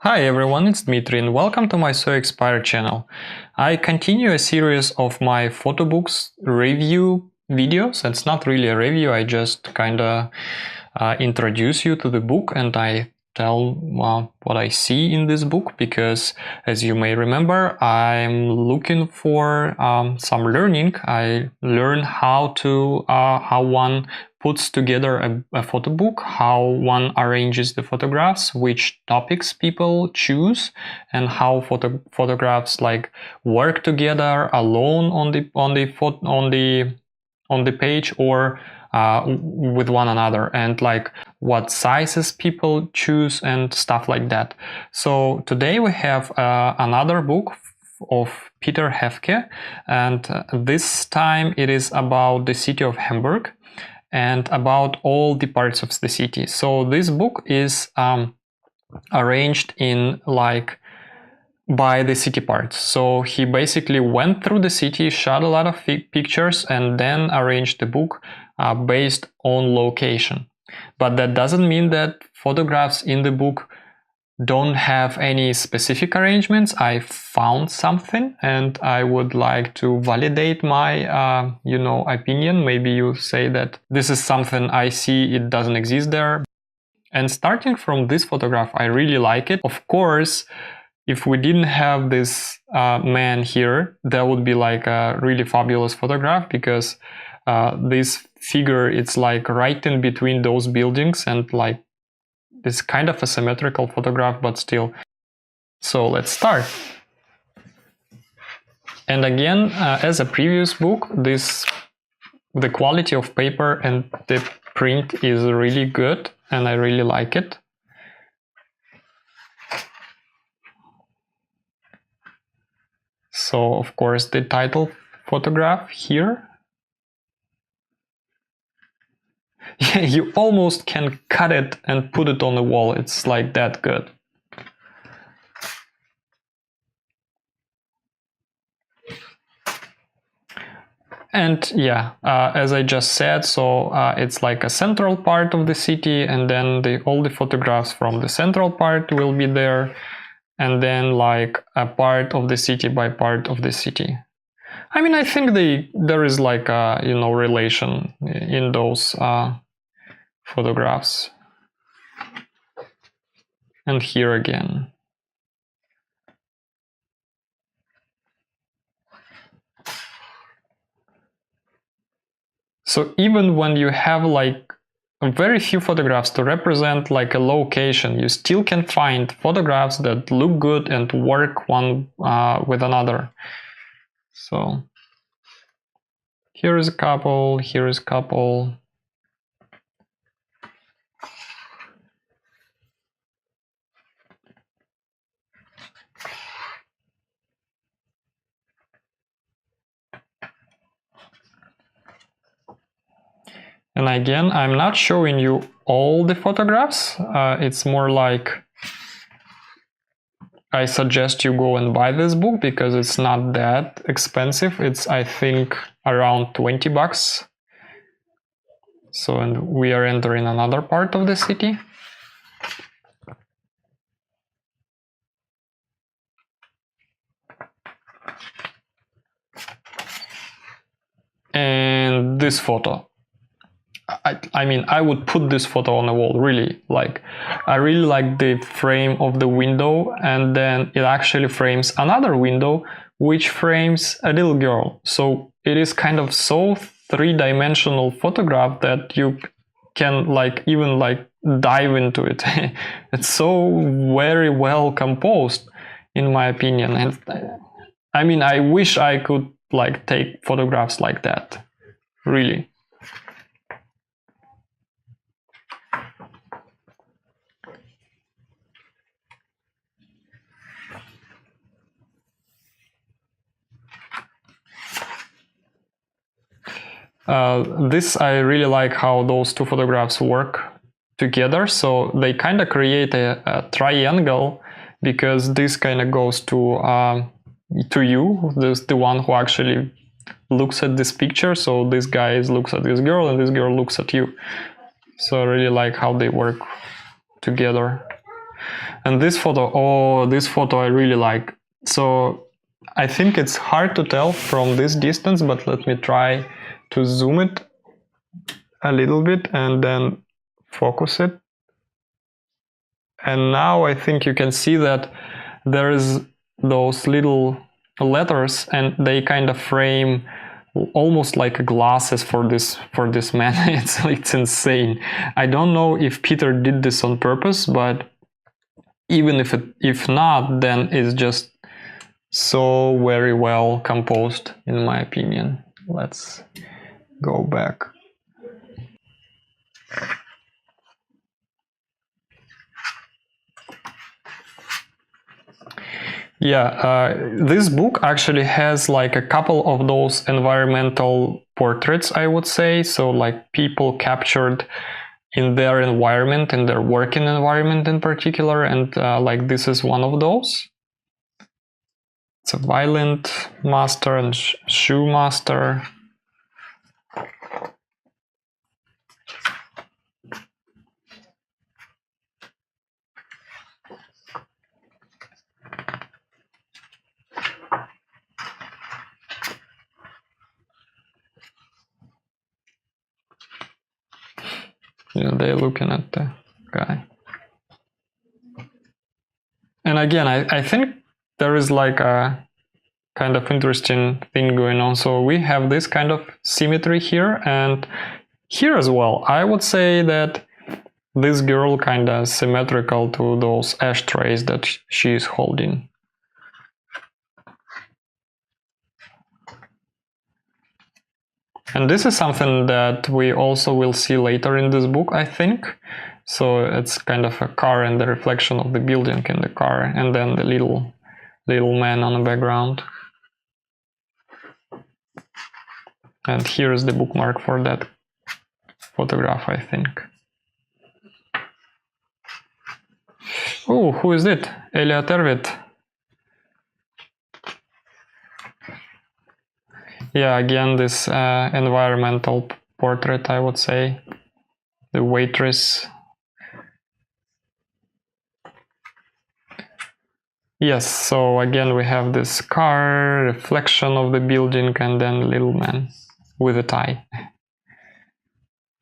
Hi everyone, it's Dmitry and welcome to my So Expired channel. I continue a series of my photo books review videos. It's not really a review, I just kinda introduce you to the book and I tell what I see in this book, because as you may remember, I'm looking for some learning. I learn how one puts together a photo book, how one arranges the photographs, which topics people choose, and how photographs like work together alone on the page or with one another, and like what sizes people choose and stuff like that. So today we have another book of Peter Haefcke, and this time it is about the city of Hamburg and about all the parts of the city. So this book is arranged in like by the city parts. So he basically went through the city, shot a lot of pictures, and then arranged the book based on location. But that doesn't mean that photographs in the book don't have any specific arrangements. I found something and I would like to validate my opinion. Maybe you say that this is something I see, it doesn't exist there. And starting from this photograph, I really like it. Of course, if we didn't have this man here, that would be like a really fabulous photograph, because this figure, it's like right in between those buildings, and like it's kind of a symmetrical photograph, but still. So let's start. And again, as a previous book, the quality of paper and the print is really good, and I really like it. So of course the title photograph here. Yeah, you almost can cut it and put it on the wall. It's like that good. And yeah, as I just said, so it's like a central part of the city, and then all the photographs from the central part will be there, and then like a part of the city by part of the city. I mean, I think there is like a relation in those photographs. And here again. So even when you have like very few photographs to represent like a location, you still can find photographs that look good and work one with another. So here is a couple, here is a couple. And again, I'm not showing you all the photographs. It's more like I suggest you go and buy this book, because it's not that expensive. It's, I think, around 20 bucks. So, and we are entering another part of the city. And this photo. I mean, I would put this photo on the wall, really. Like, I really like the frame of the window, and then it actually frames another window, which frames a little girl. So it is kind of so three-dimensional photograph that you can like even like dive into it. It's so very well composed, in my opinion. And I mean, I wish I could like take photographs like that, really. This, I really like how those two photographs work together. So they kind of create a triangle, because this kind of goes to you, the one who actually looks at this picture. So this guy looks at this girl, and this girl looks at you. So I really like how they work together. And this photo, oh, this photo I really like. So I think it's hard to tell from this distance, but let me try to zoom it a little bit and then focus it. And now I think you can see that there is those little letters, and they kind of frame almost like glasses for this man. It's insane. I don't know if Peter did this on purpose, but even if not, then it's just so very well composed, in my opinion. Let's go back. Yeah, this book actually has like a couple of those environmental portraits, I would say. So like people captured in their environment, in their working environment in particular, and like this is one of those. It's a violent master and shoe master. Yeah, they're looking at the guy. And again, I think there is like a kind of interesting thing going on. So we have this kind of symmetry here, and here as well. I would say that this girl kind of symmetrical to those ashtrays that she is holding. And this is something that we also will see later in this book, I think. So it's kind of a car and the reflection of the building in the car, and then the little man on the background. And here is the bookmark for that photograph, I think. Oh, who is it? Elia Tervit. Yeah, again, this environmental portrait, I would say. The waitress. Yes, so again we have this car, reflection of the building, and then little man with a tie.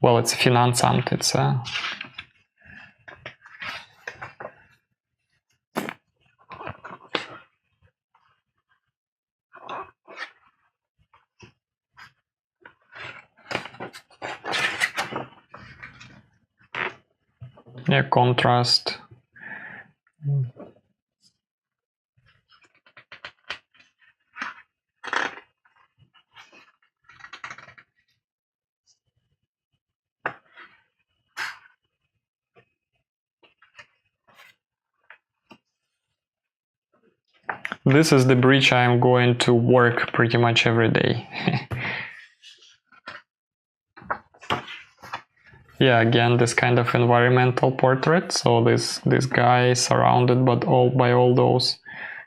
Well, it's Finanzamt, it's a... Yeah, contrast. This is the bridge I'm going to work pretty much every day. Yeah, again, this kind of environmental portrait. So this guy is surrounded by all those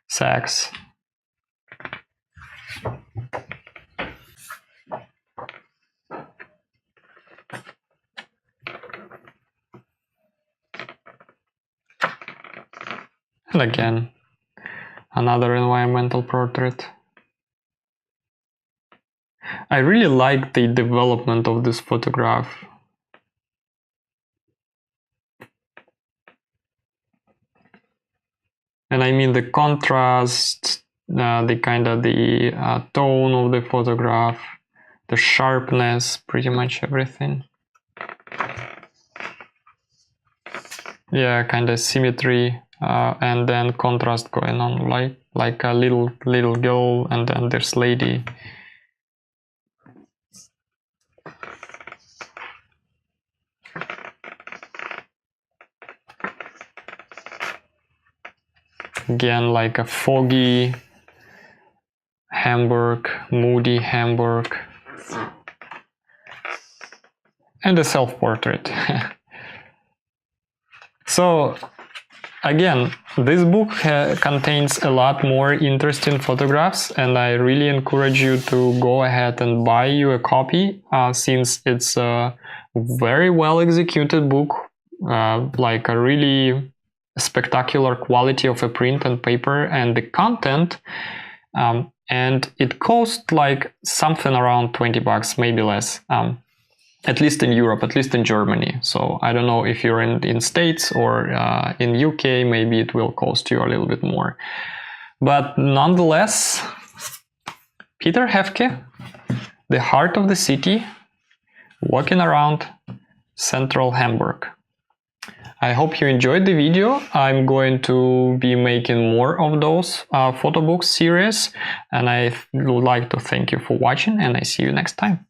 sacks. And again, another environmental portrait. I really like the development of this photograph. And I mean the contrast, the kind of the tone of the photograph, the sharpness, pretty much everything. Yeah, kind of symmetry, and then contrast going on, like a little girl, and then this lady. Again, like a foggy Hamburg, moody Hamburg, and a self-portrait. So again, this book contains a lot more interesting photographs, and I really encourage you to go ahead and buy you a copy, since it's a very well executed book, like a really spectacular quality of a print and paper and the content, and it cost like something around 20 bucks, maybe less, at least in Europe, at least in Germany. So I don't know if you're in States or in UK, maybe it will cost you a little bit more. But nonetheless, Peter Haefcke, the heart of the city, walking around central Hamburg. I hope you enjoyed the video. I'm going to be making more of those photo books series, and I would like to thank you for watching, and I see you next time.